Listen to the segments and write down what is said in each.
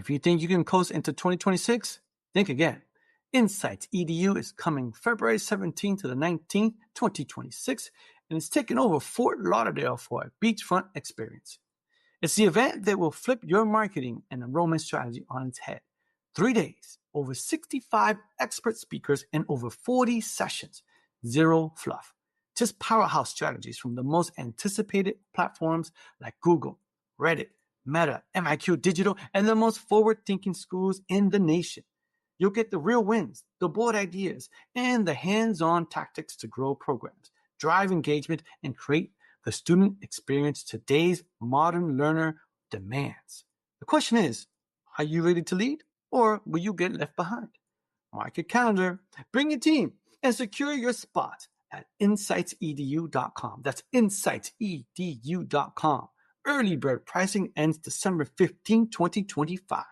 If you think you can coast into 2026, think again. Insights EDU is coming February 17th to the 19th, 2026, and it's taking over Fort Lauderdale for a beachfront experience. It's the event that will flip your marketing and enrollment strategy on its head. 3 days, over 65 expert speakers, and over 40 sessions. Zero fluff. Just powerhouse strategies from the most anticipated platforms like Google, Reddit, Meta, MIQ Digital, and the most forward-thinking schools in the nation. You'll get the real wins, the bold ideas, and the hands-on tactics to grow programs, drive engagement, and create the student experience today's modern learner demands. The question is, are you ready to lead, or will you get left behind? Mark your calendar, bring your team, and secure your spot at insightsedu.com. That's insightsedu.com. Early bird pricing ends December 15, 2025.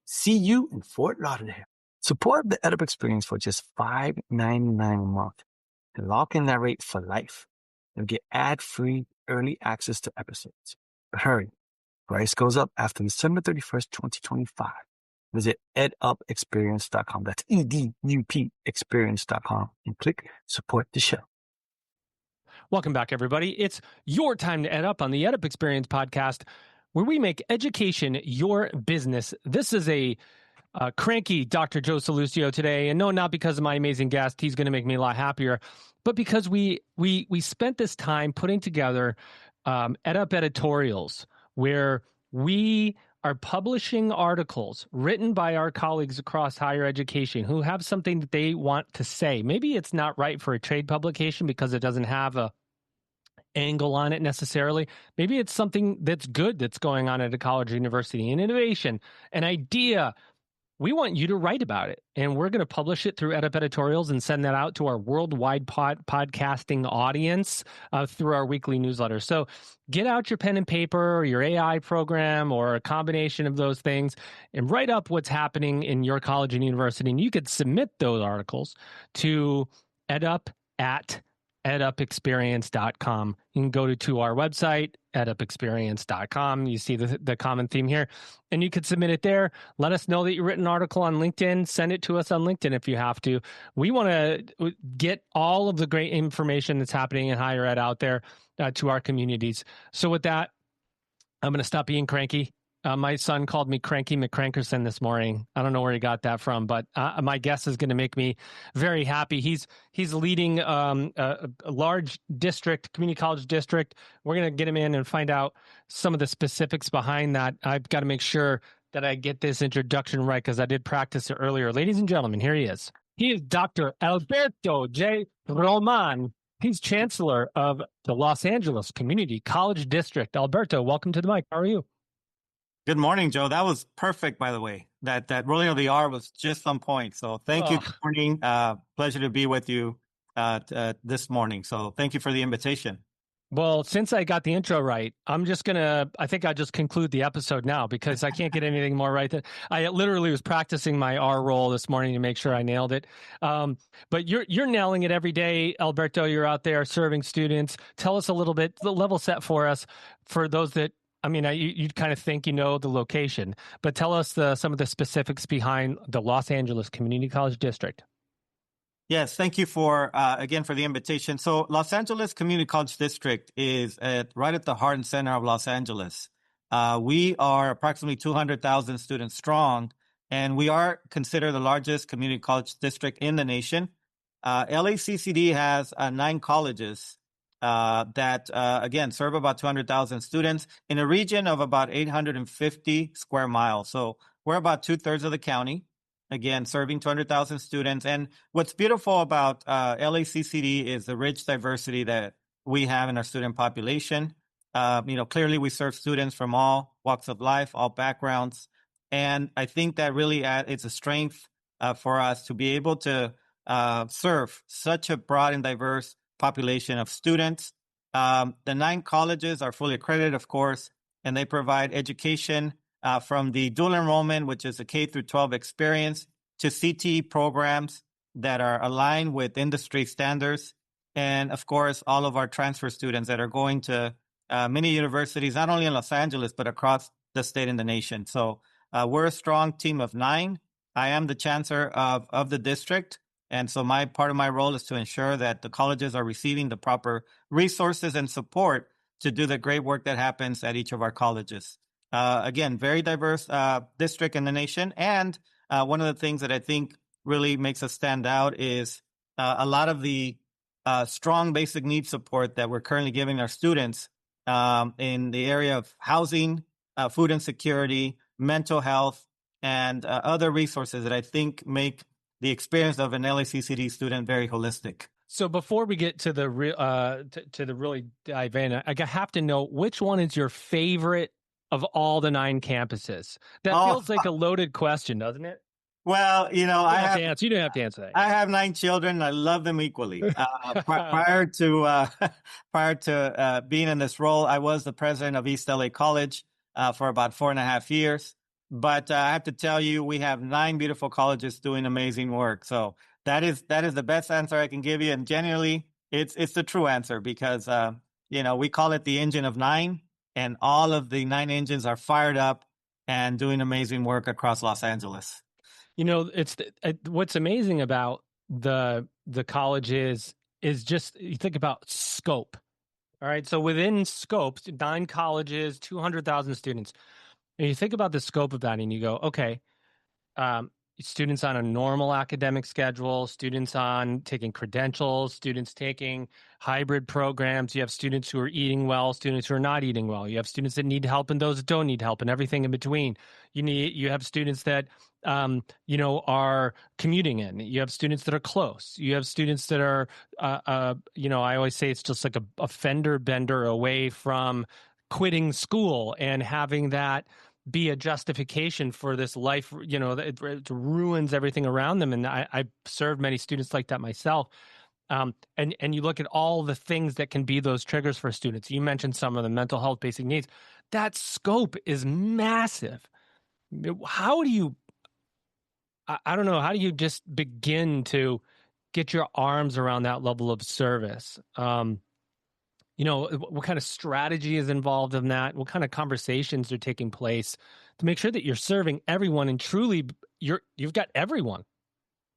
See you in Fort Lauderdale. Support the EdUp experience for just $5.99 a month and lock in that rate for life. You'll get ad-free early access to episodes. But hurry, price goes up after December 31st, 2025. Visit edupexperience.com. That's EDUP experience.com and click support the show. Welcome back, everybody. It's your time to EdUp on the EdUp Experience podcast, where we make education your business. This is a cranky Dr. Joe Solucio today, and no, not because of my amazing guest. He's going to make me a lot happier, but because we spent this time putting together EdUp editorials where we are publishing articles written by our colleagues across higher education who have something that they want to say. Maybe it's not right for a trade publication because it doesn't have a angle on it necessarily. Maybe it's something that's good that's going on at a college or university, an innovation, an idea. We want you to write about it, and we're going to publish it through EdUp editorials and send that out to our worldwide podcasting audience through our weekly newsletter. So get out your pen and paper or your AI program or a combination of those things and write up what's happening in your college and university. And you could submit those articles to edupexperience.com. You can go to our website, edupexperience.com. You see the common theme here, and you could submit it there. Let us know that you written an article on LinkedIn. Send it to us on LinkedIn if you have to. We want to get all of the great information that's happening in higher ed out there to our communities. So with that, I'm going to stop being cranky. My son called me Cranky McCrankerson this morning. I don't know where he got that from, but my guess is going to make me very happy. He's leading a large district, community college district. We're going to get him in and find out some of the specifics behind that. I've got to make sure that I get this introduction right because I did practice it earlier. Ladies and gentlemen, here he is. He is Dr. Alberto J. Román. He's chancellor of the Los Angeles Community College District. Alberto, welcome to the mic. How are you? Good morning, Joe. That was perfect, by the way. That rolling of the R was just on point. So thank you. Good morning. Pleasure to be with you this morning. So thank you for the invitation. Well, since I got the intro right, I think I'll just conclude the episode now because I can't get anything more right. I literally was practicing my R roll this morning to make sure I nailed it. But you're nailing it every day, Alberto. You're out there serving students. Tell us a little bit, the level set for us, for those that, you kind of think you know the location, but tell us some of the specifics behind the Los Angeles Community College District. Yes, thank you again for the invitation. So Los Angeles Community College District is right at the heart and center of Los Angeles. We are approximately 200,000 students strong, and we are considered the largest community college district in the nation. LACCD has 9 colleges that, again, serve about 200,000 students in a region of about 850 square miles. So we're about 2/3 of the county, again, serving 200,000 students. And what's beautiful about LACCD is the rich diversity that we have in our student population. Clearly we serve students from all walks of life, all backgrounds. And I think that really it's a strength for us to be able to serve such a broad and diverse population of students. The 9 colleges are fully accredited, of course, and they provide education from the dual enrollment, which is a K through 12 experience, to CTE programs that are aligned with industry standards. And of course, all of our transfer students that are going to many universities, not only in Los Angeles, but across the state and the nation. So We're a strong team of 9. I am the chancellor of the district. And so part of my role is to ensure that the colleges are receiving the proper resources and support to do the great work that happens at each of our colleges. Again, very diverse district in the nation. And one of the things that I think really makes us stand out is a lot of the strong basic needs support that we're currently giving our students in the area of housing, food insecurity, mental health, and other resources that I think make the experience of an LACCD student very holistic. So before we get to the really dive in, I have to know, which one is your favorite of all the 9 campuses? That feels like a loaded question, doesn't it? Well, you know, you don't have to answer that. I have 9 children. I love them equally. Prior to being in this role, I was the president of East LA College for about 4.5 years. But I have to tell you, we have 9 beautiful colleges doing amazing work. So that is the best answer I can give you. And genuinely, it's the true answer because, we call it the engine of 9, and all of the 9 engines are fired up and doing amazing work across Los Angeles. You know, what's amazing about the colleges is just, you think about scope. All right. So within scope, 9 colleges, 200,000 students. And you think about the scope of that and you go, okay, students on a normal academic schedule, students on taking credentials, students taking hybrid programs. You have students who are eating well, students who are not eating well. You have students that need help and those that don't need help, and everything in between. You have students that are commuting in. You have students that are close. You have students that are, I always say it's just like a fender bender away from quitting school and having that be a justification for this life, it ruins everything around them. And I served many students like that myself. And you look at all the things that can be those triggers for students. You mentioned some of the mental health basic needs. That scope is massive. How do you, I don't know, how do you just begin to get your arms around that level of service? What kind of strategy is involved in that? What kind of conversations are taking place to make sure that you're serving everyone and truly you've got everyone?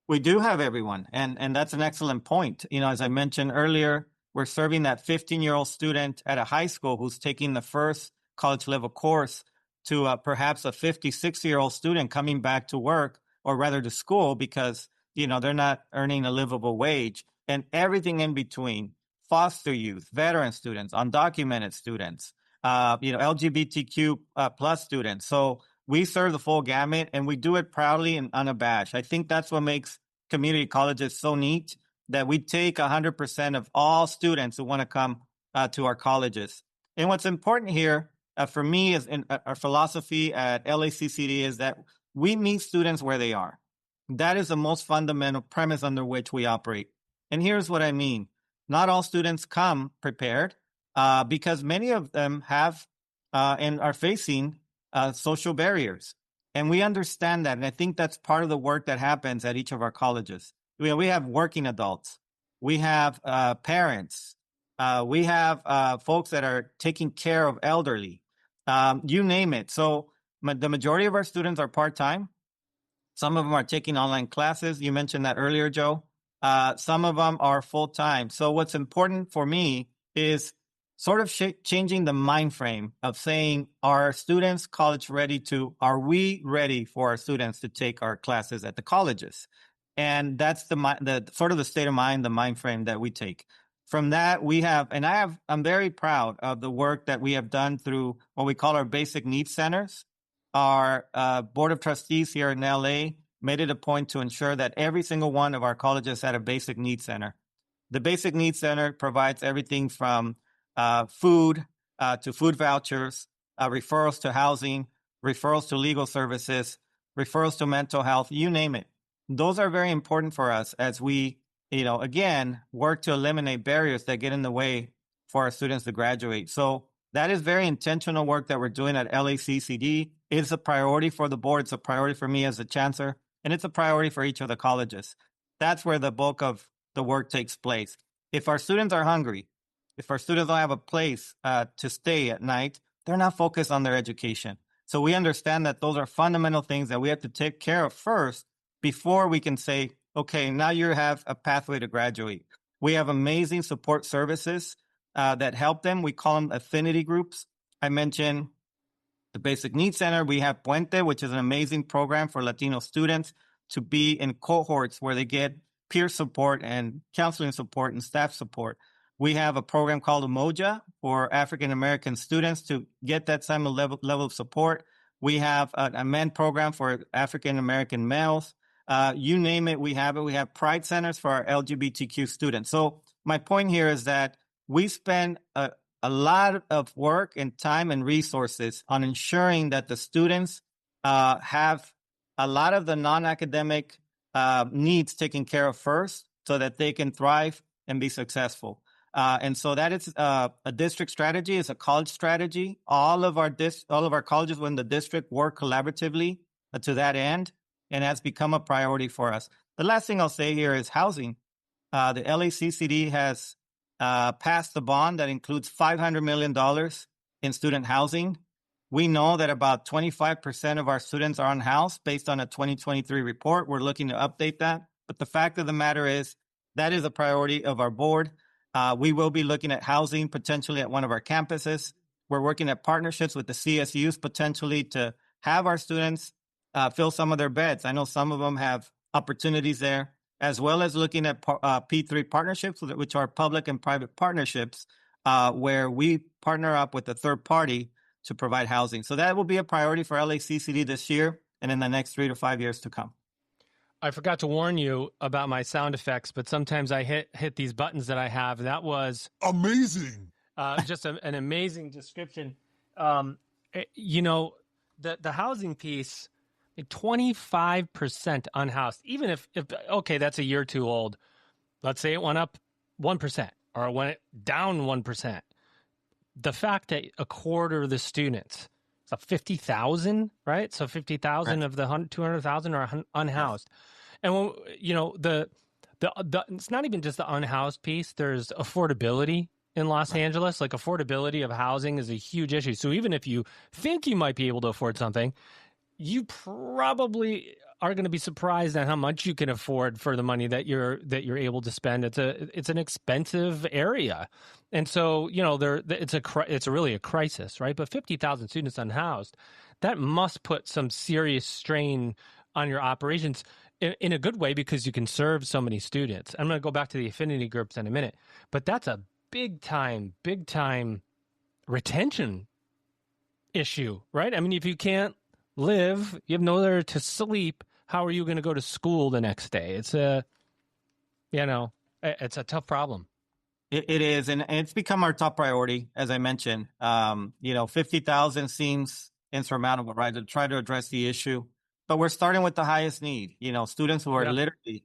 We do have everyone. And that's an excellent point. As I mentioned earlier, we're serving that 15-year-old student at a high school who's taking the first college level course to perhaps a 56-year-old student coming back to work, or rather to school, because, they're not earning a livable wage, and everything in between. Foster youth, veteran students, undocumented students, LGBTQ plus students. So we serve the full gamut, and we do it proudly and unabashed. I think that's what makes community colleges so neat, that we take 100% of all students who want to come to our colleges. And what's important here for me is in our philosophy at LACCD is that we meet students where they are. That is the most fundamental premise under which we operate. And here's what I mean. Not all students come prepared because many of them have and are facing social barriers. And we understand that. And I think that's part of the work that happens at each of our colleges. We have working adults. We have parents. We have folks that are taking care of elderly. You name it. So the majority of our students are part-time. Some of them are taking online classes. You mentioned that earlier, Joe. Some of them are full-time. So what's important for me is sort of changing the mind frame of saying, are students college ready are we ready for our students to take our classes at the colleges? And that's the sort of the state of mind, the mind frame that we take. From that, I'm very proud of the work that we have done through what we call our basic needs centers. Our board of trustees here in LA made it a point to ensure that every single one of our colleges had a basic needs center. The basic needs center provides everything from food to food vouchers, referrals to housing, referrals to legal services, referrals to mental health, you name it. Those are very important for us as we, again, work to eliminate barriers that get in the way for our students to graduate. So that is very intentional work that we're doing at LACCD. It's a priority for the board. It's a priority for me as a chancellor. And it's a priority for each of the colleges. That's where the bulk of the work takes place. If our students are hungry, if our students don't have a place to stay at night, they're not focused on their education. So we understand that those are fundamental things that we have to take care of first before we can say, okay, now you have a pathway to graduate. We have amazing support services that help them. We call them affinity groups. I mentioned the Basic Needs Center. We have Puente, which is an amazing program for Latino students to be in cohorts where they get peer support and counseling support and staff support. We have a program called Umoja for African American students to get that same level of support. We have a MEN program for African American males. You name it, we have it. We have Pride Centers for our LGBTQ students. So my point here is that we spend a lot of work and time and resources on ensuring that the students have a lot of the non-academic needs taken care of first so that they can thrive and be successful. And so that is a district strategy. It's a college strategy. All of our colleges within the district work collaboratively to that end, and has become a priority for us. The last thing I'll say here is housing. The LACCD has passed the bond that includes $500 million in student housing. We know that about 25% of our students are unhoused based on a 2023 report. We're looking to update that. But the fact of the matter is that is a priority of our board. We will be looking at housing potentially at one of our campuses. We're working at partnerships with the CSUs potentially to have our students fill some of their beds. I know some of them have opportunities there, as well as looking at P3 partnerships, which are public and private partnerships, where we partner up with a third party to provide housing. So that will be a priority for LACCD this year and in the next 3 to 5 years to come. I forgot to warn you about my sound effects, but sometimes I hit these buttons that I have. That was amazing. Just an amazing description. You know, the housing piece, 25% unhoused. Even if okay, that's a year too old. Let's say it went up 1% or it went down 1%. The fact that a quarter of the students, so 50,000, right? So 50,000 of the 200,000 are unhoused. And when, you know, the it's not even just the unhoused piece. There's affordability in Los Angeles. Like affordability of housing is a huge issue. So even if you think you might be able to afford something, you probably are going to be surprised at how much you can afford for the money that you're able to spend. It's an expensive area, and so you know it's really a crisis, right? But 50,000 students unhoused, that must put some serious strain on your operations in a good way because you can serve so many students. I'm going to go back to the affinity groups in a minute, but that's a big time retention issue, right? I mean, if you can't live, you have nowhere to sleep, how are you going to go to school the next day? It's a tough problem. It is, and it's become our top priority, as I mentioned. 50,000 seems insurmountable, right, to try to address the issue. But we're starting with the highest need, students who are literally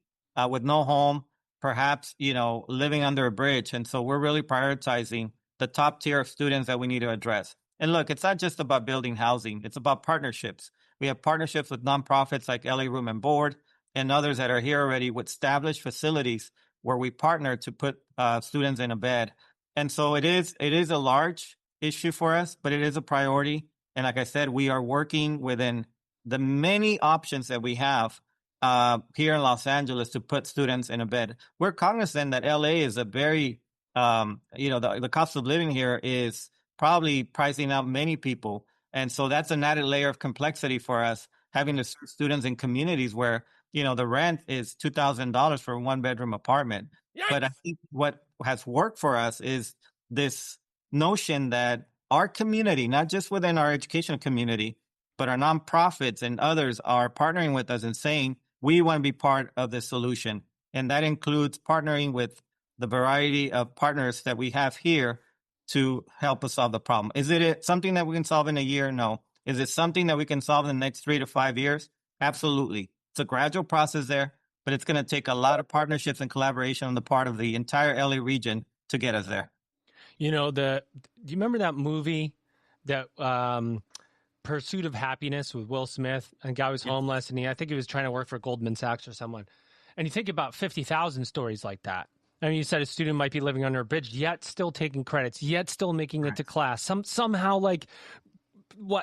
with no home, perhaps, living under a bridge. And so we're really prioritizing the top tier of students that we need to address. And look, it's not just about building housing. It's about partnerships. We have partnerships with nonprofits like LA Room and Board and others that are here already with established facilities where we partner to put students in a bed. And so it is a large issue for us, but it is a priority. And like I said, we are working within the many options that we have here in Los Angeles to put students in a bed. We're cognizant that LA is a very, the cost of living here is probably pricing out many people. And so that's an added layer of complexity for us, having to serve students in communities where, the rent is $2,000 for a one-bedroom apartment. Yikes! But I think what has worked for us is this notion that our community, not just within our educational community, but our nonprofits and others are partnering with us and saying, we want to be part of the solution. And that includes partnering with the variety of partners that we have here to help us solve the problem. Is it something that we can solve in a year? No. Is it something that we can solve in the next 3 to 5 years? Absolutely. It's a gradual process there, but it's going to take a lot of partnerships and collaboration on the part of the entire LA region to get us there. Do you remember that movie, that Pursuit of Happiness with Will Smith? And the guy was homeless, and I think he was trying to work for Goldman Sachs or someone. And you think about 50,000 stories like that. I mean, you said a student might be living under a bridge, yet still taking credits, yet still making it to class. Somehow, like,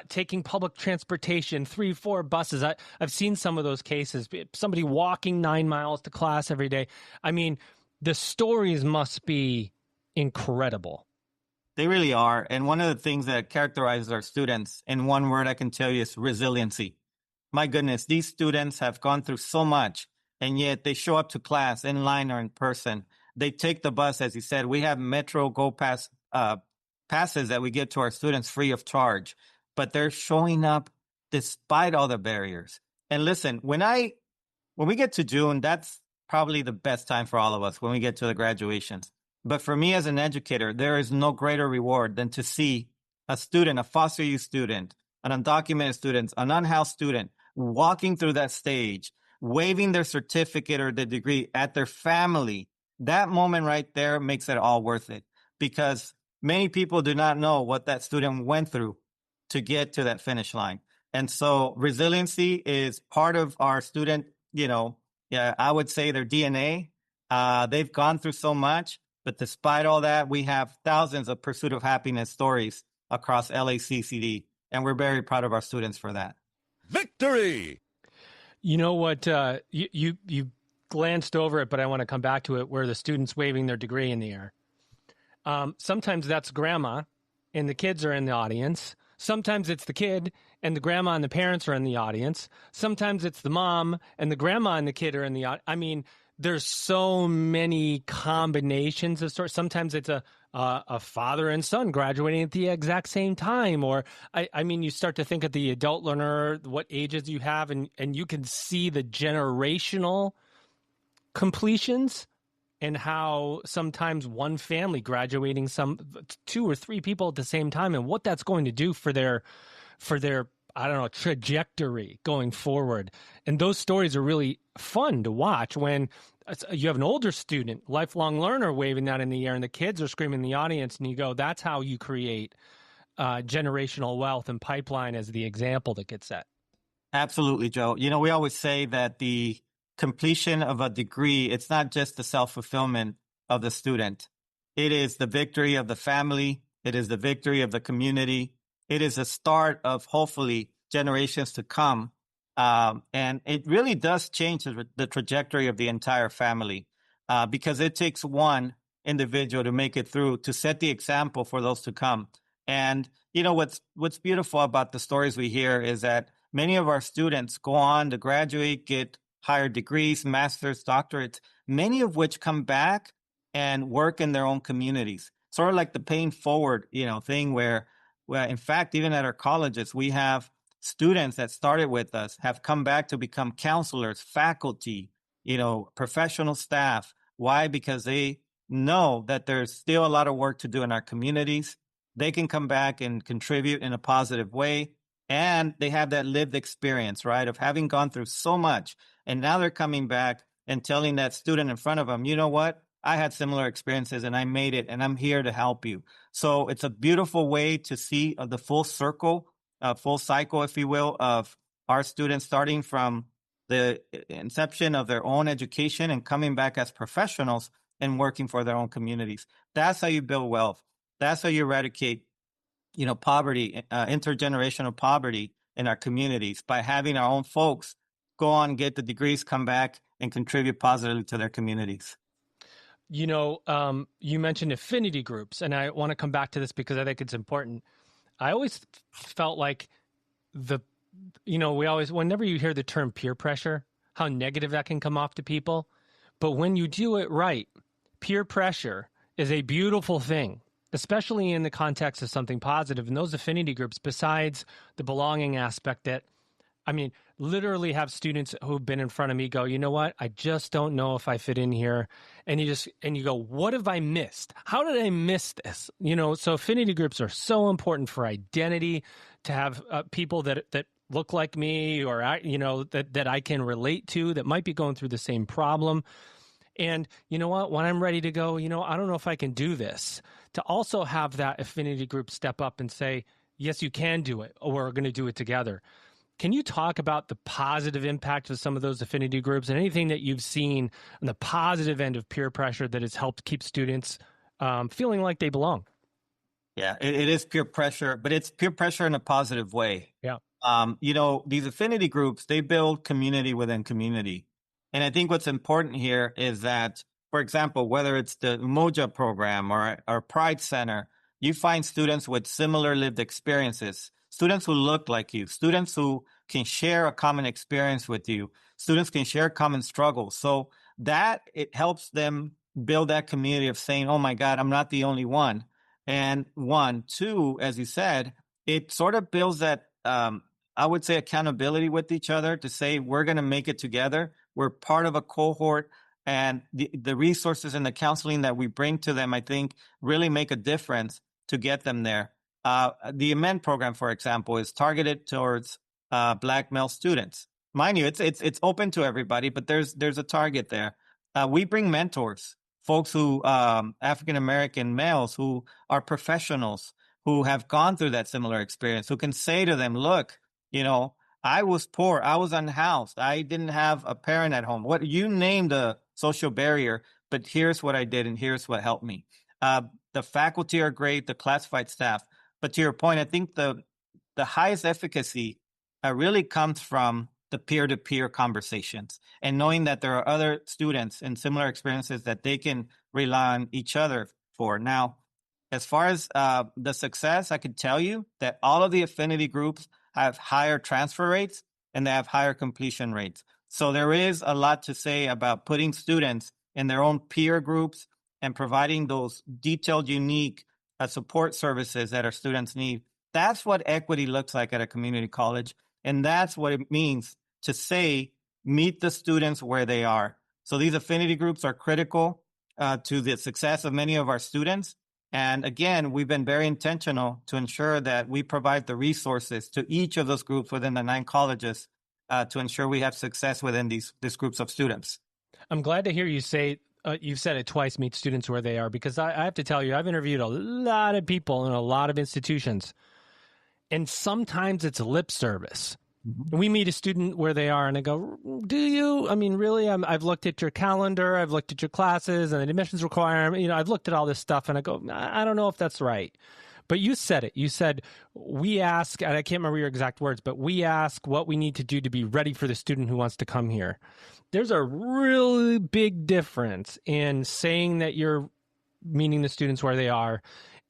taking public transportation, 3-4 buses. I've seen some of those cases. Somebody walking 9 miles to class every day. I mean, the stories must be incredible. They really are. And one of the things that characterizes our students, in one word I can tell you, is resiliency. My goodness, these students have gone through so much, and yet they show up to class in line or in person. They take the bus, as you said. We have Metro Go Pass passes that we give to our students free of charge, but they're showing up despite all the barriers. And listen, when we get to June, that's probably the best time for all of us when we get to the graduations. But for me as an educator, there is no greater reward than to see a student, a foster youth student, an undocumented student, an unhoused student walking through that stage, waving their certificate or the degree at their family. That moment right there makes it all worth it, because many people do not know what that student went through to get to that finish line. And so resiliency is part of our student, I would say their DNA. They've gone through so much. But despite all that, we have thousands of pursuit of happiness stories across LACCD, and we're very proud of our students for that. Victory! You know what? You glanced over it, but I want to come back to it, where the students waving their degree in the air. Sometimes that's grandma, and the kids are in the audience. Sometimes it's the kid, and the grandma and the parents are in the audience. Sometimes it's the mom, and the grandma and the kid are in the audience. I mean, there's so many combinations of sorts. Sometimes it's a father and son graduating at the exact same time. Or, I mean, you start to think of the adult learner, what ages you have, and you can see the generational completions and how sometimes one family graduating 2 or 3 people at the same time, and what that's going to do for their I don't know, trajectory going forward. And those stories are really fun to watch when you have an older student, lifelong learner, waving that in the air, and the kids are screaming in the audience, and you go, that's how you create generational wealth and pipeline as the example that gets set. Absolutely, Joe. We always say that the completion of a degree, it's not just the self-fulfillment of the student. It is the victory of the family. It is the victory of the community. It is a start of hopefully generations to come. And it really does change the trajectory of the entire family because it takes one individual to make it through, to set the example for those to come. And, what's beautiful about the stories we hear is that many of our students go on to graduate, get higher degrees, master's, doctorates, many of which come back and work in their own communities. Sort of like the paying forward, thing where in fact, even at our colleges, we have students that started with us have come back to become counselors, faculty, professional staff. Why? Because they know that there's still a lot of work to do in our communities. They can come back and contribute in a positive way. And they have that lived experience, right, of having gone through so much. And now they're coming back and telling that student in front of them, you know what? I had similar experiences and I made it, and I'm here to help you. So it's a beautiful way to see the full cycle, if you will, of our students starting from the inception of their own education and coming back as professionals and working for their own communities. That's how you build wealth. That's how you eradicate, poverty, intergenerational poverty in our communities, by having our own folks go on, get the degrees, come back and contribute positively to their communities. You mentioned affinity groups, and I want to come back to this because I think it's important. I always felt like whenever you hear the term peer pressure, how negative that can come off to people. But when you do it right, peer pressure is a beautiful thing, especially in the context of something positive. And those affinity groups, besides the belonging aspect that, literally have students who've been in front of me go, you know what? I just don't know if I fit in here. And you go, what have I missed? How did I miss this? So affinity groups are so important for identity, to have people that look like me, or, that I can relate to, that might be going through the same problem. And you know what? When I'm ready to go, I don't know if I can do this, to also have that affinity group step up and say, yes, you can do it, or we're going to do it together. Can you talk about the positive impact of some of those affinity groups and anything that you've seen on the positive end of peer pressure that has helped keep students feeling like they belong? Yeah, it is peer pressure, but it's peer pressure in a positive way. Yeah. These affinity groups, they build community within community. And I think what's important here is that, for example, whether it's the Umoja program or Pride Center, you find students with similar lived experiences, students who look like you, students who can share a common experience with you, students can share common struggles. So that it helps them build that community of saying, oh my God, I'm not the only one. And one, two, as you said, it sort of builds that, I would say, accountability with each other to say, we're going to make it together. We're part of a cohort, and the resources and the counseling that we bring to them, I think, really make a difference to get them there. The Amend program, for example, is targeted towards Black male students. Mind you, it's open to everybody, but there's a target there. We bring mentors, folks who African American males who are professionals who have gone through that similar experience, who can say to them, look, I was poor, I was unhoused, I didn't have a parent at home. What you named a social barrier, but here's what I did and here's what helped me. The faculty are great, the classified staff. But to your point, I think the highest efficacy really comes from the peer-to-peer conversations and knowing that there are other students in similar experiences that they can rely on each other for. Now, as far as the success, I could tell you that all of the affinity groups have higher transfer rates and they have higher completion rates. So there is a lot to say about putting students in their own peer groups and providing those detailed, unique support services that our students need. That's what equity looks like at a community college. And that's what it means to say, meet the students where they are. So these affinity groups are critical to the success of many of our students. And again, we've been very intentional to ensure that we provide the resources to each of those groups within the 9 colleges to ensure we have success within these groups of students. I'm glad to hear you say, you've said it twice, meet students where they are, because I have to tell you, I've interviewed a lot of people in a lot of institutions, and sometimes it's lip service. We meet a student where they are and I go, do you? I mean, really? I've looked at your calendar. I've looked at your classes and the admissions requirement. I've looked at all this stuff and I go, I don't know if that's right. But you said it. You said, we ask, and I can't remember your exact words, but we ask what we need to do to be ready for the student who wants to come here. There's a really big difference in saying that you're meeting the students where they are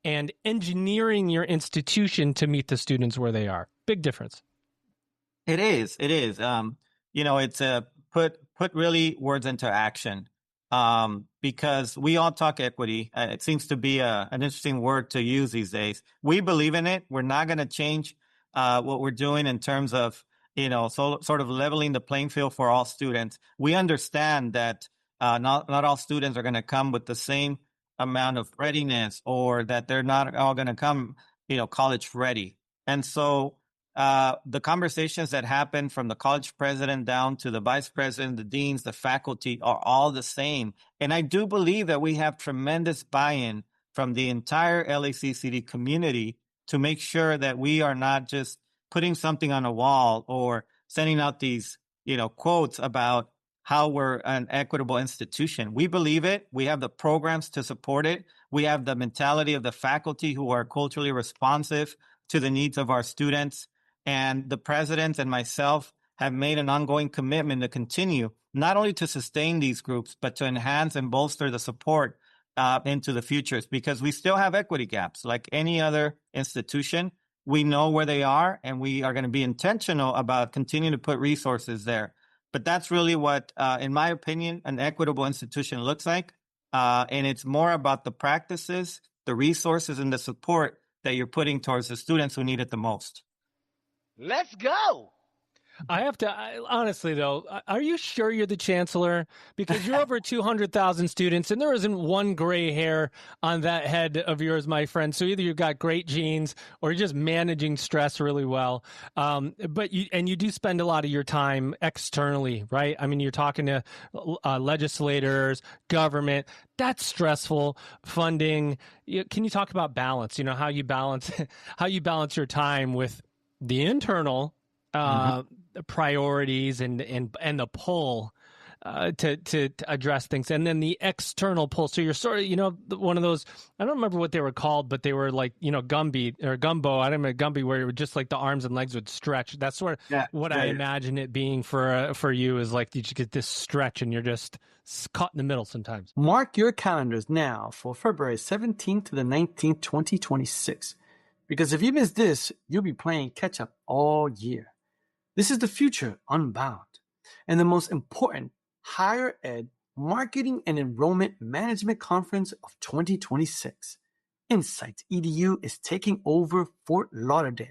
and engineering your institution to meet the students where they are. Big difference. It is. It's put really words into action, because we all talk equity. It seems to be an interesting word to use these days. We believe in it. We're not going to change what we're doing in terms of, sort of leveling the playing field for all students. We understand that not all students are going to come with the same amount of readiness, or that they're not all going to come, college ready. And so the conversations that happen from the college president down to the vice president, the deans, the faculty are all the same. And I do believe that we have tremendous buy-in from the entire LACCD community to make sure that we are not just putting something on a wall or sending out these, quotes about how we're an equitable institution. We believe it. We have the programs to support it. We have the mentality of the faculty who are culturally responsive to the needs of our students. And the president and myself have made an ongoing commitment to continue not only to sustain these groups, but to enhance and bolster the support into the futures, because we still have equity gaps. Like any other institution, we know where they are, and we are going to be intentional about continuing to put resources there. But that's really what, in my opinion, an equitable institution looks like. And it's more about the practices, the resources, and the support that you're putting towards the students who need it the most. Let's go. I have to, honestly, though, are you sure you're the chancellor? Because you're over 200,000 students, and there isn't one gray hair on that head of yours, my friend. So either you've got great genes or you're just managing stress really well. But you do spend a lot of your time externally, right? I mean, you're talking to legislators, government. That's stressful. Funding. Can you talk about balance? How you balance your time with the internal priorities and the pull to address things. And then the external pull. So you're sort of, one of those, I don't remember what they were called, but they were like, Gumby or Gumbo. I don't know, Gumby, where it would just like the arms and legs would stretch. That's sort of what I imagine it being for you, is like you just get this stretch and you're just caught in the middle sometimes. Mark your calendars now for February 17th to the 19th, 2026. Because if you miss this, you'll be playing catch up all year. This is the future unbound, and the most important higher ed marketing and enrollment management conference of 2026. Insights EDU is taking over Fort Lauderdale,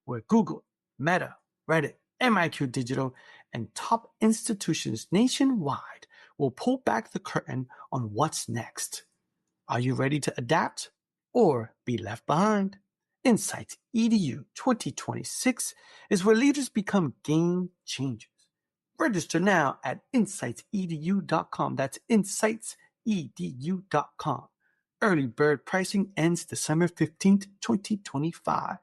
where Google, Meta, Reddit, MIQ Digital, and top institutions nationwide will pull back the curtain on what's next. Are you ready to adapt or be left behind? Insights EDU 2026 is where leaders become game changers. Register now at insightsedu.com. That's insightsedu.com. Early bird pricing ends December 15th, 2025.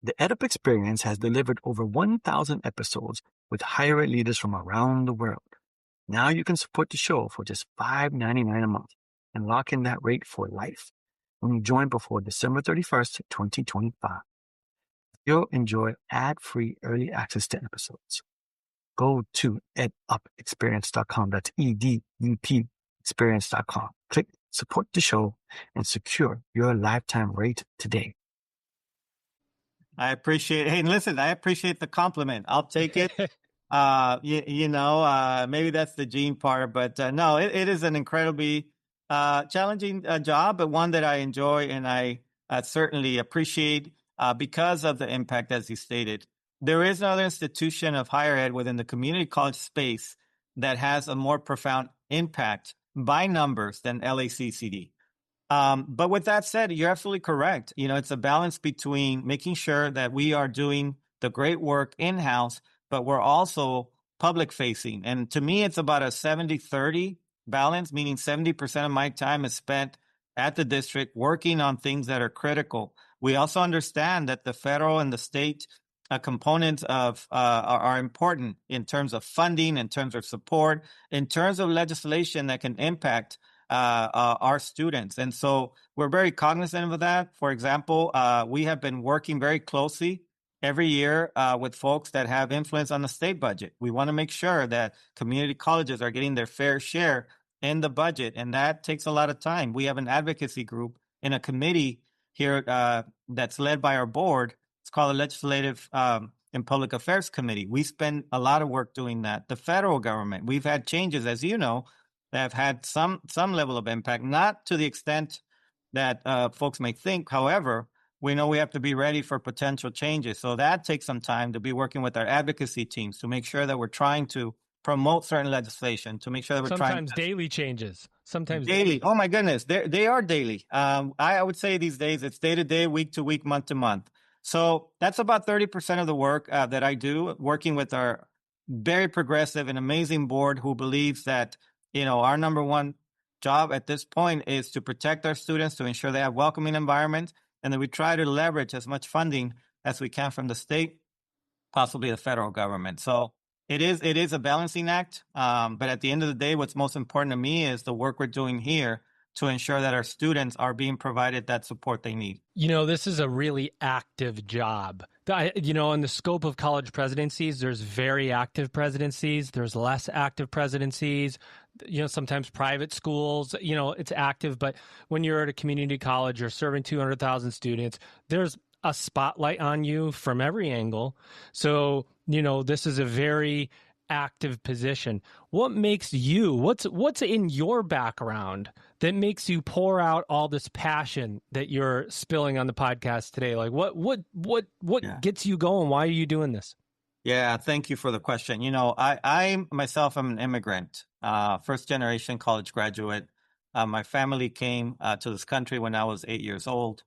The EdUp experience has delivered over 1,000 episodes with higher ed leaders from around the world. Now you can support the show for just $5.99 a month and lock in that rate for life when you join before December 31st, 2025. You'll enjoy ad-free early access to episodes. Go to edupexperience.com. That's EDUP experience.com. Click support the show and secure your lifetime rate today. I appreciate. Hey, listen, I appreciate the compliment. I'll take it. Maybe that's the gene part, but no, it is an incredibly challenging job, but one that I enjoy and I certainly appreciate because of the impact, as you stated. There is another institution of higher ed within the community college space that has a more profound impact by numbers than LACCD. But with that said, you're absolutely correct. It's a balance between making sure that we are doing the great work in-house, but we're also public facing. And to me, it's about a 70-30 balance, meaning 70% of my time is spent at the district working on things that are critical. We also understand that the federal and the state components of are important in terms of funding, in terms of support, in terms of legislation that can impact our students. And so we're very cognizant of that. For example, we have been working very closely every year with folks that have influence on the state budget. We want to make sure that community colleges are getting their fair share in the budget, and that takes a lot of time. We have an advocacy group in a committee here that's led by our board. It's called the Legislative and Public Affairs Committee. We spend a lot of work doing that. The federal government, we've had changes, as you know, that have had some level of impact, not to the extent that folks may think. However, we know we have to be ready for potential changes. So that takes some time to be working with our advocacy teams to make sure that we're trying to promote certain legislation, to make sure that we're sometimes daily changes. Sometimes daily. Oh my goodness, they are daily. I would say these days it's day to day, week to week, month to month. So that's about 30% of the work that I do, working with our very progressive and amazing board who believes that, our number one job at this point is to protect our students, to ensure they have welcoming environments, and that we try to leverage as much funding as we can from the state, possibly the federal government. So it is a balancing act. But at the end of the day, what's most important to me is the work we're doing here to ensure that our students are being provided that support they need. This is a really active job. In the scope of college presidencies, there's very active presidencies. There's less active presidencies. Sometimes private schools, it's active. But when you're at a community college, you're serving 200,000 students, there's a spotlight on you from every angle. So, this is a very active position. What makes you, what's in your background that makes you pour out all this passion that you're spilling on the podcast today? Like what gets you going? Why are you doing this? Yeah, thank you for the question. I myself am an immigrant, first generation college graduate. My family came to this country when I was 8 years old.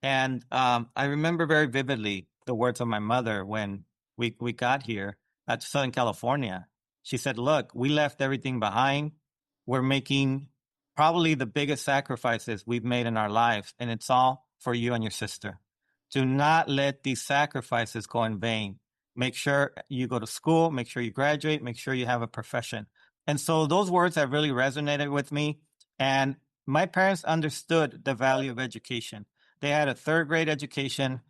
And I remember very vividly the words of my mother when we got here to Southern California. She said, look, we left everything behind. We're making probably the biggest sacrifices we've made in our lives, and it's all for you and your sister. Do not let these sacrifices go in vain. Make sure you go to school, make sure you graduate, make sure you have a profession. And so those words have really resonated with me. And my parents understood the value of education. They had a third grade education.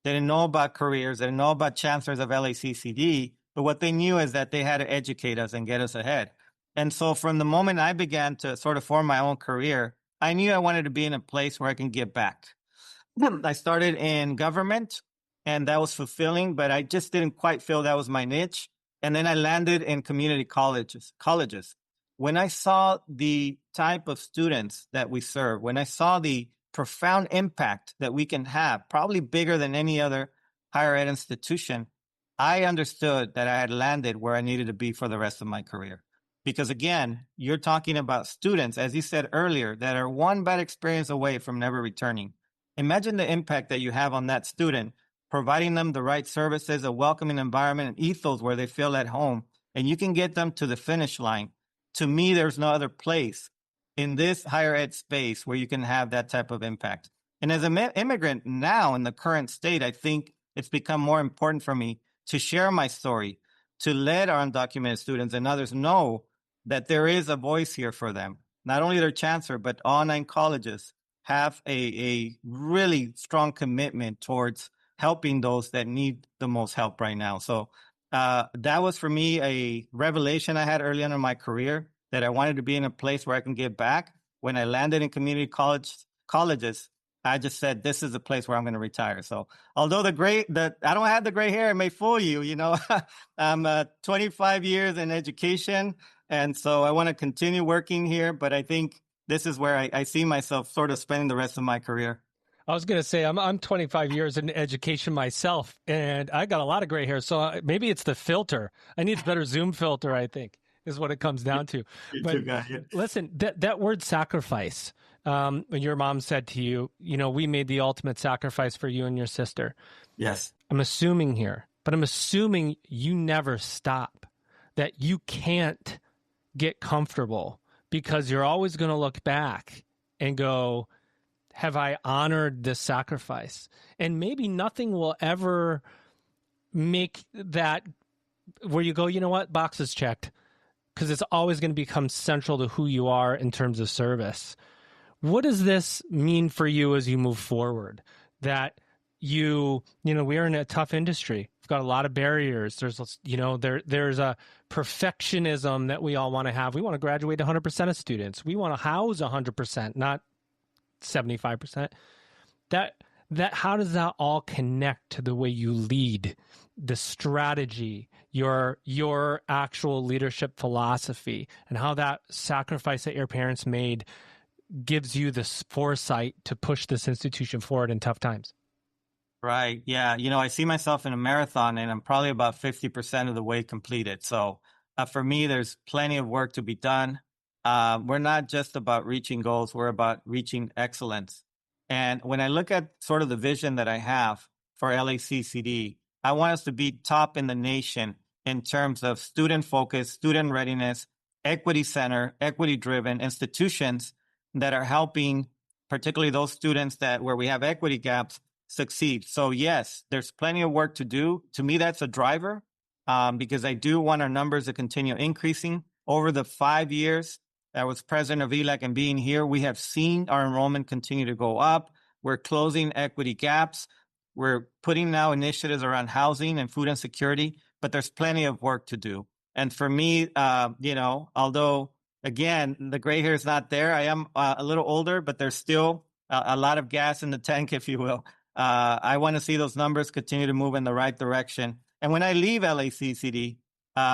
They didn't know about careers. They didn't know about chancellors of LACCD. But what they knew is that they had to educate us and get us ahead. And so from the moment I began to sort of form my own career, I knew I wanted to be in a place where I can give back. I started in government, and that was fulfilling, but I just didn't quite feel that was my niche. And then I landed in community colleges. When I saw the type of students that we serve, when I saw the profound impact that we can have, probably bigger than any other higher ed institution, I understood that I had landed where I needed to be for the rest of my career. Because again, you're talking about students, as you said earlier, that are one bad experience away from never returning. Imagine the impact that you have on that student, providing them the right services, a welcoming environment, and ethos where they feel at home, and you can get them to the finish line. To me, there's no other place in this higher ed space where you can have that type of impact. And as an immigrant now in the current state, I think it's become more important for me to share my story, to let our undocumented students and others know that there is a voice here for them. Not only their chancellor, but all 9 colleges have a really strong commitment towards helping those that need the most help right now. So that was for me a revelation I had early on in my career, that I wanted to be in a place where I can give back. When I landed in community colleges, I just said, this is the place where I'm going to retire. So although I don't have the gray hair, it may fool you, I'm 25 years in education. And so I want to continue working here, but I think this is where I see myself sort of spending the rest of my career. I was going to say, I'm 25 years in education myself, and I got a lot of gray hair. So maybe it's the filter. I need a better Zoom filter, I think, is what it comes down to. But listen, that word sacrifice, when your mom said to you, we made the ultimate sacrifice for you and your sister. Yes. I'm assuming here, but I'm assuming you never stop, that you can't get comfortable, because you're always going to look back and go, have I honored this sacrifice? And maybe nothing will ever make that where you go, you know what, box is checked, because it's always going to become central to who you are in terms of service. What does this mean for you as you move forward? That we're in a tough industry. We've got a lot of barriers. There's a perfectionism that we all want to have. We want to graduate 100% of students. We want to house 100%, not 75%. How does that all connect to the way you lead, the strategy, your actual leadership philosophy, and how that sacrifice that your parents made gives you this foresight to push this institution forward in tough times? Right. Yeah. I see myself in a marathon, and I'm probably about 50% of the way completed. So for me, there's plenty of work to be done. We're not just about reaching goals. We're about reaching excellence. And when I look at sort of the vision that I have for LACCD, I want us to be top in the nation in terms of student focus, student readiness, equity center, equity driven institutions that are helping particularly those students where we have equity gaps succeed. So yes, there's plenty of work to do. To me, that's a driver because I do want our numbers to continue increasing. Over the 5 years that I was president of ELAC and being here, we have seen our enrollment continue to go up. We're closing equity gaps. We're putting now initiatives around housing and food insecurity, but there's plenty of work to do. And for me, although, again, the gray hair is not there, I am a little older, but there's still a lot of gas in the tank, if you will. I want to see those numbers continue to move in the right direction. And when I leave LACCD,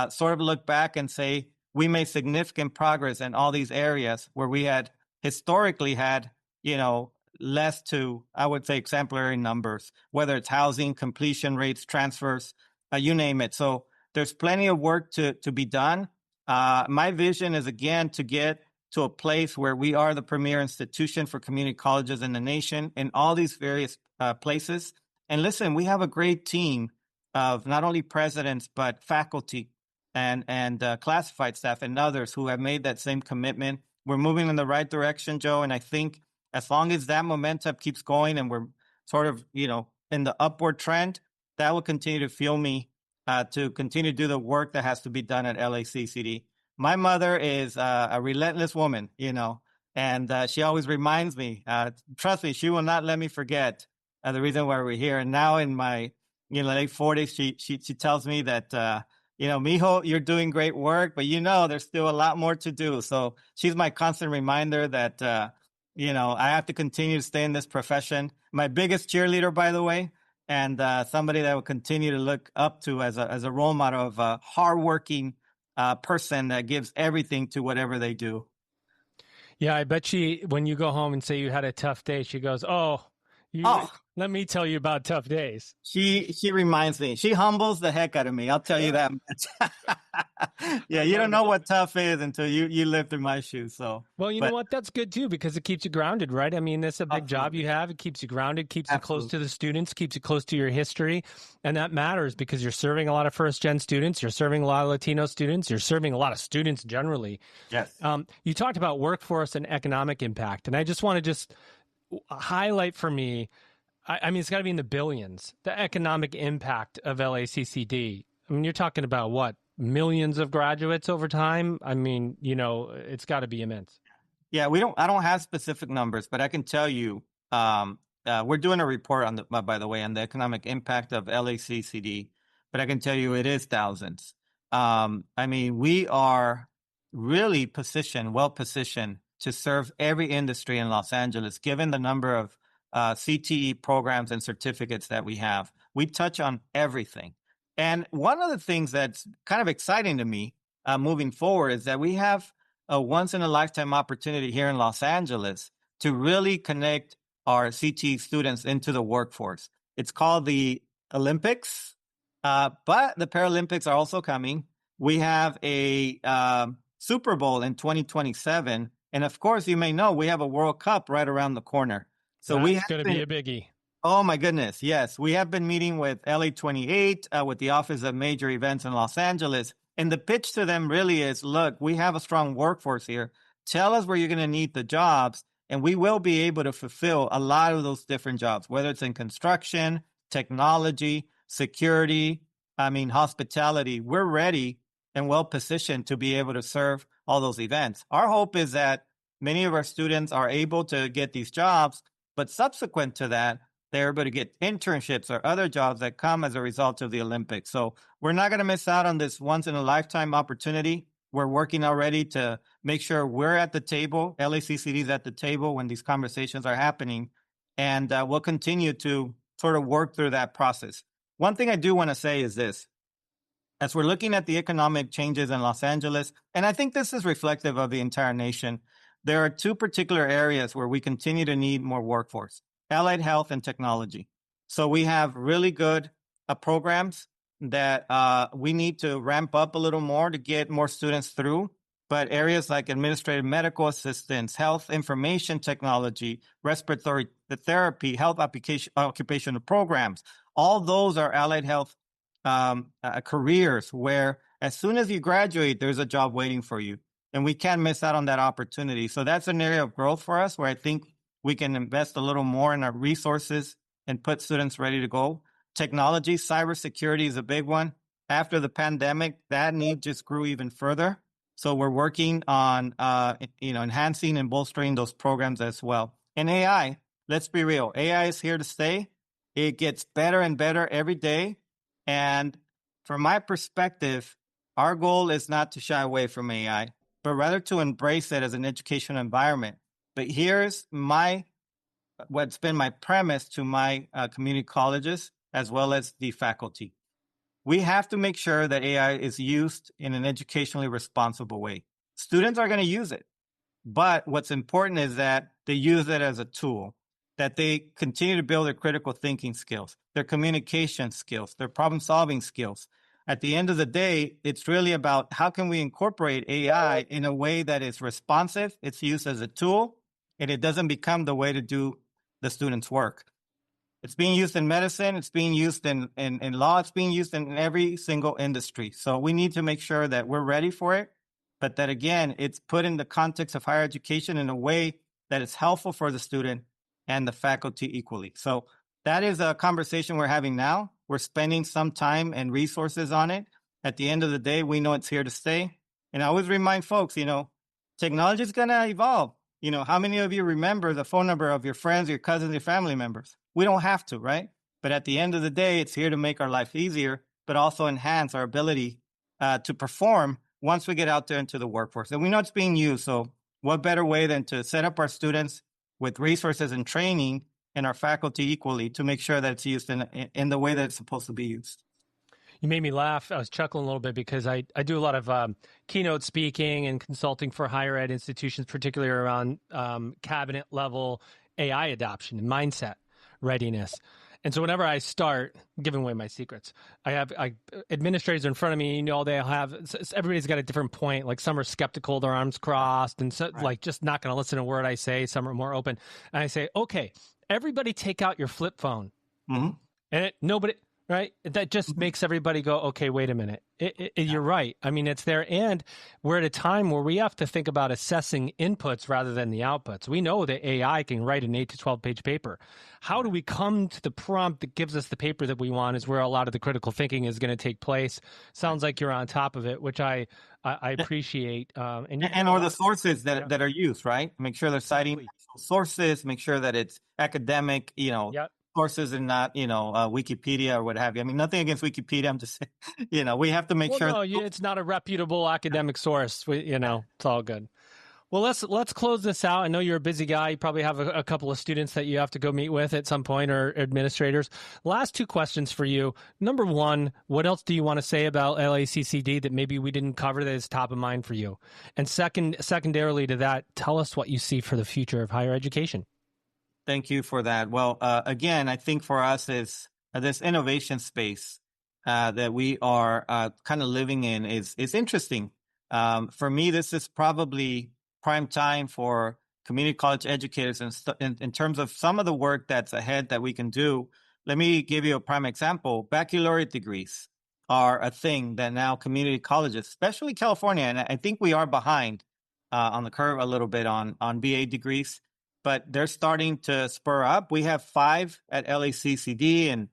sort of look back and say, we made significant progress in all these areas where we had historically had, less to, I would say, exemplary numbers, whether it's housing, completion rates, transfers, you name it. So there's plenty of work to be done. My vision is, again, to get to a place where we are the premier institution for community colleges in the nation in all these various places. And listen, we have a great team of not only presidents, but faculty and classified staff and others who have made that same commitment. We're moving in the right direction, Joe. And I think as long as that momentum keeps going and we're sort of, in the upward trend, that will continue to fuel me to continue to do the work that has to be done at LACCD. my mother is a relentless woman, and she always reminds me, trust me, she will not let me forget the reason why we're here. And now in my, late 40s, she tells me that, mijo, you're doing great work, but there's still a lot more to do. So she's my constant reminder that, I have to continue to stay in this profession. My biggest cheerleader, by the way, and somebody that will continue to look up to as a role model of a hardworking person that gives everything to whatever they do. Yeah, I bet when you go home and say you had a tough day, she goes, let me tell you about tough days. She reminds me. She humbles the heck out of me. I'll tell you that much. Yeah, you don't know what tough is until you live through my shoes. So, well, you know what? That's good too, because it keeps you grounded, right? I mean, that's a big job you have. It keeps you grounded, keeps you close to the students, keeps you close to your history. And that matters because you're serving a lot of first-gen students. You're serving a lot of Latino students. You're serving a lot of students generally. Yes. You talked about workforce and economic impact. And I just want to highlight for me, I mean, it's got to be in the billions, the economic impact of LACCD. I mean, you're talking about what? Millions of graduates over time. I mean, it's got to be immense. Yeah, I don't have specific numbers, but I can tell you, we're doing a report by the way, on the economic impact of LACCD, but I can tell you it is thousands. I mean, we are really well positioned to serve every industry in Los Angeles, given the number of CTE programs and certificates that we have. We touch on everything. And one of the things that's kind of exciting to me moving forward is that we have a once-in-a-lifetime opportunity here in Los Angeles to really connect our CTE students into the workforce. It's called the Olympics, but the Paralympics are also coming. We have a Super Bowl in 2027. And of course, you may know we have a World Cup right around the corner. So that's going to be a biggie. Oh, my goodness. Yes. We have been meeting with LA28, with the Office of Major Events in Los Angeles. And the pitch to them really is, look, we have a strong workforce here. Tell us where you're going to need the jobs, and we will be able to fulfill a lot of those different jobs, whether it's in construction, technology, security, hospitality. We're ready and well positioned to be able to serve all those events. Our hope is that many of our students are able to get these jobs, but subsequent to that, they're able to get internships or other jobs that come as a result of the Olympics. So we're not going to miss out on this once-in-a-lifetime opportunity. We're working already to make sure we're at the table, LACCD is at the table when these conversations are happening, and we'll continue to sort of work through that process. One thing I do want to say is this. As we're looking at the economic changes in Los Angeles, and I think this is reflective of the entire nation, there are two particular areas where we continue to need more workforce: allied health and technology. So we have really good programs that we need to ramp up a little more to get more students through. But areas like administrative medical assistance, health information technology, respiratory therapy, health occupational programs, all those are allied health careers where as soon as you graduate, there's a job waiting for you. And we can't miss out on that opportunity. So that's an area of growth for us where I think we can invest a little more in our resources and put students ready to go. Technology, cybersecurity is a big one. After the pandemic, that need just grew even further. So we're working on, enhancing and bolstering those programs as well. And AI, let's be real. AI is here to stay. It gets better and better every day. And from my perspective, our goal is not to shy away from AI, but rather to embrace it as an educational environment. But here's what's been my premise to my community colleges as well as the faculty. We have to make sure that AI is used in an educationally responsible way. Students are going to use it, but what's important is that they use it as a tool, that they continue to build their critical thinking skills, their communication skills, their problem-solving skills. At the end of the day, it's really about how can we incorporate AI in a way that is responsive, it's used as a tool, and it doesn't become the way to do the students' work. It's being used in medicine, it's being used in law, it's being used in every single industry. So we need to make sure that we're ready for it, but that, again, it's put in the context of higher education in a way that is helpful for the student and the faculty equally. So that is a conversation we're having now. We're spending some time and resources on it. At the end of the day, we know it's here to stay. And I always remind folks, technology is going to evolve. How many of you remember the phone number of your friends, your cousins, your family members? We don't have to, right? But at the end of the day, it's here to make our life easier, but also enhance our ability to perform once we get out there into the workforce. And we know it's being used. So what better way than to set up our students with resources and training and our faculty equally to make sure that it's used in the way that it's supposed to be used. You made me laugh. I was chuckling a little bit because I do a lot of keynote speaking and consulting for higher ed institutions, particularly around cabinet level AI adoption and mindset readiness. And so whenever I start giving away my secrets, I have administrators in front of me, they'll have, everybody's got a different point. Like some are skeptical, their arms crossed, and so, like just not going to listen to a word I say. Some are more open. And I say, okay, everybody take out your flip phone. Mm-hmm. And nobody... Right? That just makes everybody go, okay, wait a minute. You're right. I mean, it's there. And we're at a time where we have to think about assessing inputs rather than the outputs. We know that AI can write an 8 to 12 page paper. How do we come to the prompt that gives us the paper that we want is where a lot of the critical thinking is going to take place. Sounds like you're on top of it, which I appreciate. And or the sources that are used, right? Make sure they're citing sources, make sure that it's academic, Yep. sources and not, Wikipedia or what have you. I mean, nothing against Wikipedia. I'm just saying, we have to make sure. No, it's not a reputable academic source. It's all good. Well, let's close this out. I know you're a busy guy. You probably have a couple of students that you have to go meet with at some point or administrators. Last two questions for you. Number one, what else do you want to say about LACCD that maybe we didn't cover that is top of mind for you? And secondarily to that, tell us what you see for the future of higher education. Thank you for that. Well, again, I think for us is this innovation space that we are kind of living in is interesting. For me, this is probably prime time for community college educators in terms of some of the work that's ahead that we can do. Let me give you a prime example. Baccalaureate degrees are a thing that now community colleges, especially California, and I think we are behind on the curve a little bit on BA degrees, but they're starting to spur up. We have 5 at LACCD and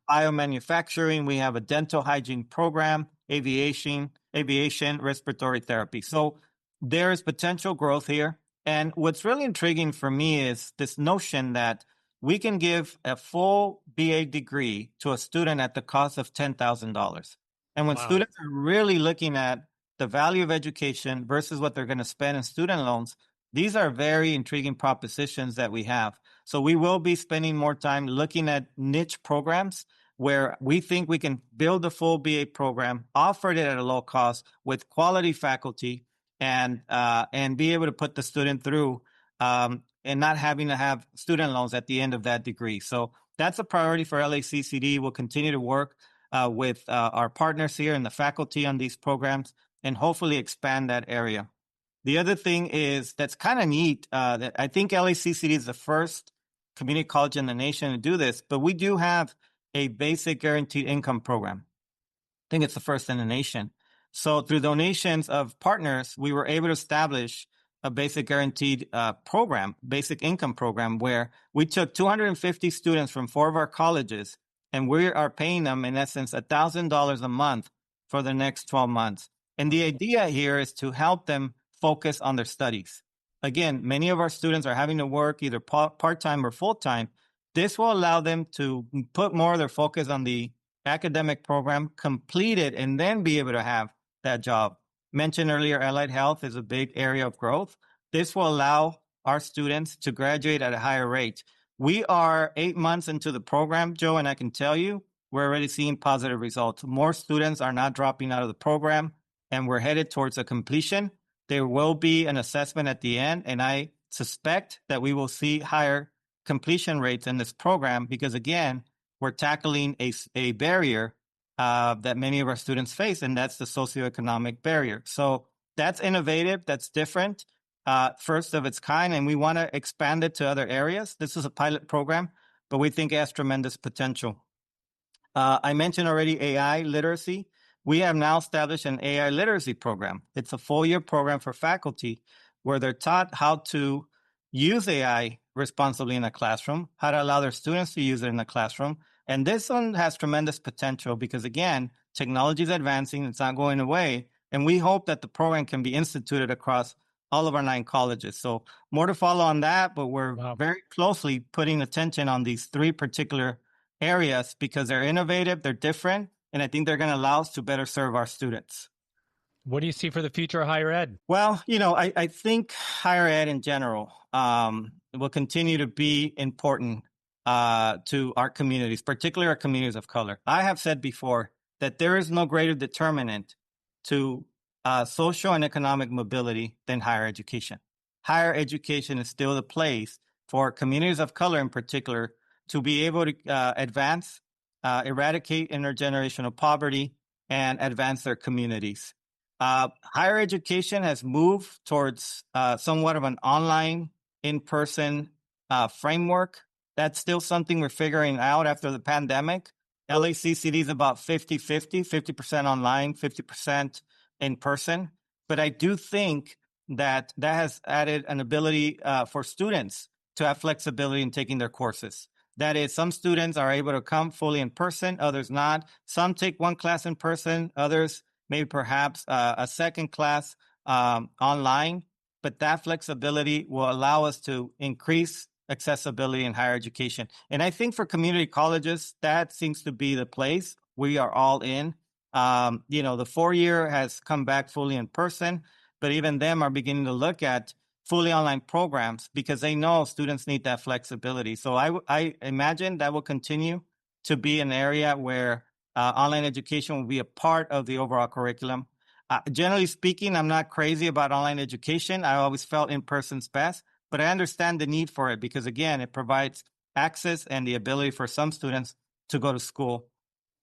biomanufacturing. We have a dental hygiene program, aviation, respiratory therapy. So there is potential growth here. And what's really intriguing for me is this notion that we can give a full BA degree to a student at the cost of $10,000. And when students are really looking at the value of education versus what they're going to spend in student loans, these are very intriguing propositions that we have. So we will be spending more time looking at niche programs where we think we can build a full BA program, offer it at a low cost with quality faculty, and be able to put the student through and not having to have student loans at the end of that degree. So that's a priority for LACCD. We'll continue to work with our partners here and the faculty on these programs and hopefully expand that area. The other thing is that's kind of neat. That I think LACCD is the first community college in the nation to do this, but we do have a basic guaranteed income program. I think it's the first in the nation. So through donations of partners, we were able to establish a basic guaranteed program, basic income program, where we took 250 students from 4 of our colleges, and we are paying them, in essence, $1,000 a month for the next 12 months. And the idea here is to help them focus on their studies. Again, many of our students are having to work either part-time or full-time. This will allow them to put more of their focus on the academic program, complete it, and then be able to have that job. Mentioned earlier, allied health is a big area of growth. This will allow our students to graduate at a higher rate. We are 8 months into the program, Joe, and I can tell you, we're already seeing positive results. More students are not dropping out of the program, and we're headed towards a completion. There will be an assessment at the end, and I suspect that we will see higher completion rates in this program because, again, we're tackling a barrier that many of our students face, and that's the socioeconomic barrier. So that's innovative, that's different, first of its kind, and we want to expand it to other areas. This is a pilot program, but we think it has tremendous potential. I mentioned already AI literacy. We have now established an AI literacy program. It's a full-year program for faculty where they're taught how to use AI responsibly in a classroom, how to allow their students to use it in the classroom. And this one has tremendous potential because, again, technology is advancing. It's not going away. And we hope that the program can be instituted across all of our 9 colleges. So more to follow on that, but we're very closely putting attention on these 3 particular areas because they're innovative, they're different, and I think they're going to allow us to better serve our students. What do you see for the future of higher ed? Well, I think higher ed in general will continue to be important to our communities, particularly our communities of color. I have said before that there is no greater determinant to social and economic mobility than higher education. Higher education is still the place for communities of color in particular to be able to advance, eradicate intergenerational poverty, and advance their communities. Higher education has moved towards somewhat of an online, in-person framework. That's still something we're figuring out after the pandemic. LACCD is about 50-50, 50% online, 50% in person. But I do think that has added an ability for students to have flexibility in taking their courses. That is, some students are able to come fully in person, others not. Some take one class in person, others maybe perhaps a second class online. But that flexibility will allow us to increase accessibility in higher education. And I think for community colleges, that seems to be the place. We are all in. The 4-year has come back fully in person, but even them are beginning to look at fully online programs because they know students need that flexibility. So I imagine that will continue to be an area where online education will be a part of the overall curriculum. Generally speaking, I'm not crazy about online education. I always felt in-person's best, but I understand the need for it because, again, it provides access and the ability for some students to go to school.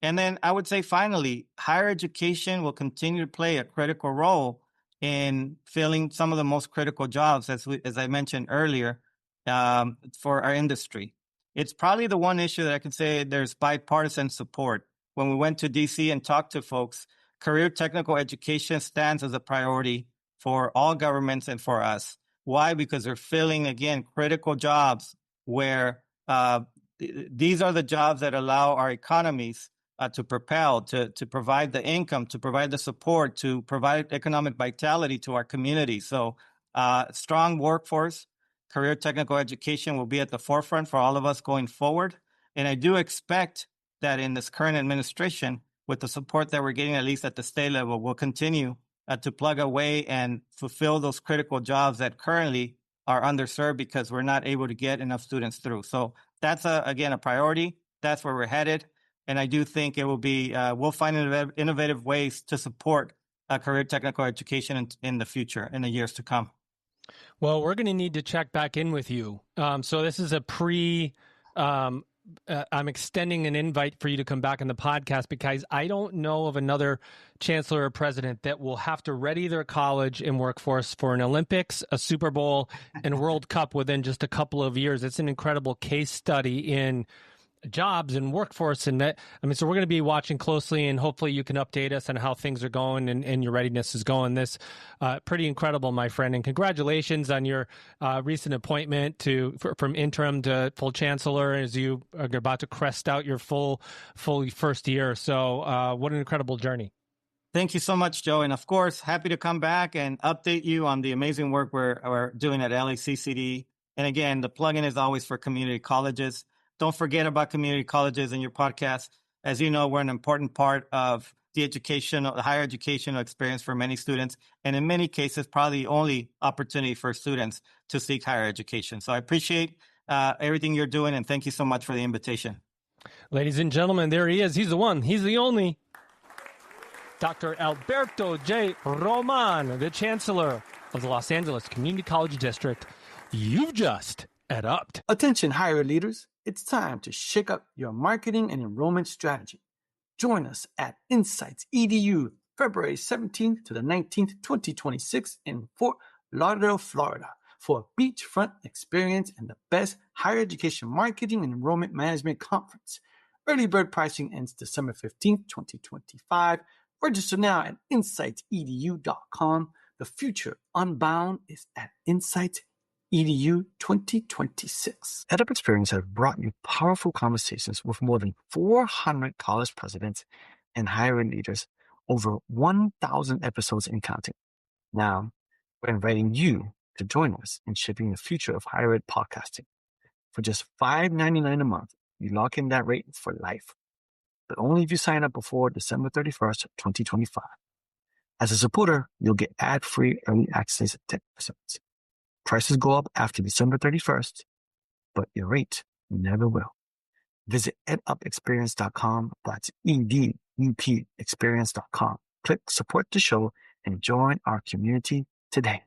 And then I would say, finally, higher education will continue to play a critical role in filling some of the most critical jobs, as I mentioned earlier, for our industry. It's probably the one issue that I can say there's bipartisan support. When we went to DC and talked to folks, career technical education stands as a priority for all governments and for us. Why? Because they're filling, again, critical jobs where these are the jobs that allow our economies to propel, to provide the income, to provide the support, to provide economic vitality to our community. So strong workforce, career technical education will be at the forefront for all of us going forward. And I do expect that in this current administration, with the support that we're getting, at least at the state level, we'll continue to plug away and fulfill those critical jobs that currently are underserved because we're not able to get enough students through. So that's, again, a priority. That's where we're headed. And I do think it will be, we'll find innovative ways to support career technical education in the future, in the years to come. Well, we're going to need to check back in with you. So this is a I'm extending an invite for you to come back on the podcast because I don't know of another chancellor or president that will have to ready their college and workforce for an Olympics, a Super Bowl, and World Cup within just a couple of years. It's an incredible case study in jobs and workforce. And that, so we're going to be watching closely, and hopefully you can update us on how things are going and your readiness is going. This pretty incredible, my friend. And congratulations on your recent appointment from interim to full chancellor as you are about to crest out your full first year. So what an incredible journey. Thank you so much, Joe. And of course, happy to come back and update you on the amazing work we're doing at LACCD. And again, the plugin is always for community colleges. Don't forget about community colleges in your podcast. As you know, we're an important part of the higher educational experience for many students. And in many cases, probably the only opportunity for students to seek higher education. So I appreciate everything you're doing. And thank you so much for the invitation. Ladies and gentlemen, there he is. He's the one. He's the only. Dr. Alberto J. Román, the Chancellor of the Los Angeles Community College District. You've just EdUp'd. Attention higher ed leaders, it's time to shake up your marketing and enrollment strategy. Join us at Insights EDU, February 17th to the 19th, 2026 in Fort Lauderdale, Florida, for a beachfront experience and the best higher education marketing and enrollment management conference. Early bird pricing ends December 15th, 2025. Register now at insightsedu.com. The future unbound is at Insights EDU 2026. EdUp Experience has brought you powerful conversations with more than 400 college presidents and higher ed leaders over 1,000 episodes and counting. Now, we're inviting you to join us in shaping the future of higher ed podcasting. For just $5.99 a month, you lock in that rate for life, but only if you sign up before December 31st, 2025. As a supporter, you'll get ad-free early access to episodes. Prices go up after December 31st, but your rate never will. Visit edupexperience.com. That's EDUP experience.com. Click support the show and join our community today.